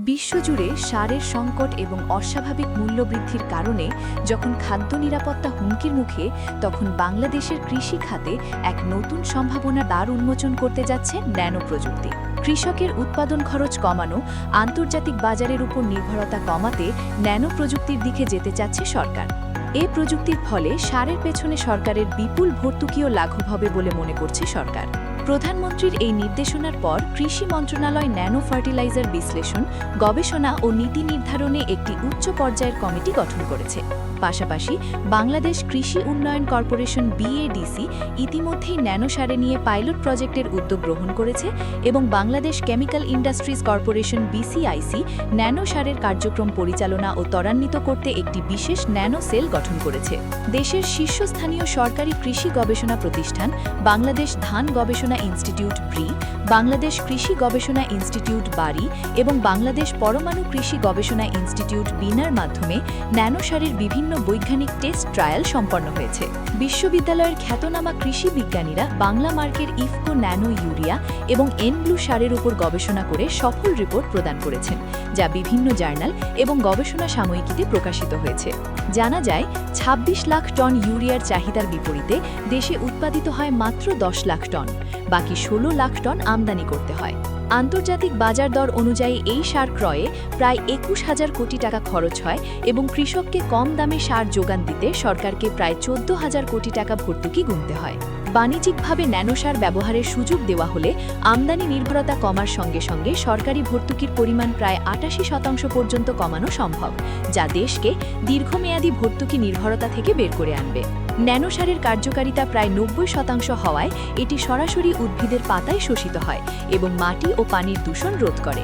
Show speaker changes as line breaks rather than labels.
বিশ্বজুড়ে সারের সংকট এবং অস্বাভাবিক মূল্যবৃদ্ধির কারণে যখন খাদ্য নিরাপত্তা হুমকির মুখে, তখন বাংলাদেশের কৃষি খাতে এক নতুন সম্ভাবনার দ্বার উন্মোচন করতে যাচ্ছে ন্যানো প্রযুক্তি। কৃষকের উৎপাদন খরচ কমানো, আন্তর্জাতিক বাজারের উপর নির্ভরতা কমাতে ন্যানো প্রযুক্তির দিকে যেতে চাচ্ছে সরকার। এ প্রযুক্তির ফলে সারের পেছনে সরকারের বিপুল ভর্তুকিও লাঘব হবে বলে মনে করছে সরকার। প্রধানমন্ত্রীর এই নির্দেশনার পর কৃষি মন্ত্রণালয় ন্যানো ফার্টিলাইজার বিশ্লেষণ, গবেষণা ও নীতি নির্ধারণে একটি উচ্চ পর্যায়ের কমিটি গঠন করেছে। পাশাপাশি বাংলাদেশ কৃষি উন্নয়ন কর্পোরেশন BADC ইতিমধ্যেই ন্যানো সারে নিয়ে পাইলট প্রজেক্টের উদ্যোগ গ্রহণ করেছে এবং Bangladesh chemical industries corporation BCIC nano সারের কার্যক্রম পরিচালনা ও ত্বরান্বিত করতে একটি বিশেষ ন্যানো সেল গঠন করেছে। দেশের শীর্ষস্থানীয় সরকারি কৃষি গবেষণা প্রতিষ্ঠান বাংলাদেশ ধান গবেষণা ইনস্টিটিউট BRI, বাংলাদেশ কৃষি গবেষণা ইনস্টিটিউট BARI এবং বাংলাদেশ পরমাণু কৃষি গবেষণা ইনস্টিটিউট BINAর মাধ্যমে ন্যানো সারের বিভিন্ন বৈজ্ঞানিক টেস্ট ট্রায়াল সম্পন্ন হয়েছে। বিশ্ববিদ্যালয়ের খ্যাতনামা কৃষি বিজ্ঞানীরা বাংলা মার্কের ইফকো ন্যানো ইউরিয়া এবং এনব্লু সারের উপর গবেষণা করে সফল রিপোর্ট প্রদান করেছেন, যা বিভিন্ন জার্নাল এবং গবেষণা সাময়িকীতে প্রকাশিত হয়েছে। জানা যায়, ২৬ লাখ টন ইউরিয়ার চাহিদার বিপরীতে দেশে উৎপাদিত হয় মাত্র ১০ লাখ টন, বাকি ১৬ লাখ টন আমদানি করতে হয়। আন্তর্জাতিক বাজার দর অনুযায়ী এই সার ক্রয়ে প্রায় ২১,০০০ কোটি টাকা খরচ হয় এবং কৃষককে কম দামে সার যোগান দিতে সরকারকে প্রায় ১৪,০০০ কোটি টাকা ভর্তুকি গুনতে হয়। বাণিজ্যিকভাবে ন্যানোসার ব্যবহারের সুযোগ দেওয়া হলে আমদানি নির্ভরতা কমার সঙ্গে সঙ্গে সরকারি ভর্তুকির পরিমাণ প্রায় ৮৮% পর্যন্ত কমানো সম্ভব, যা দেশকে দীর্ঘমেয়াদী ভর্তুকি নির্ভরতা থেকে বের করে আনবে। ন্যানোসারের কার্যকারিতা প্রায় ৯০% হওয়ায় এটি সরাসরি উদ্ভিদের পাতায় শোষিত হয় এবং মাটি ও পানির দূষণ রোধ করে।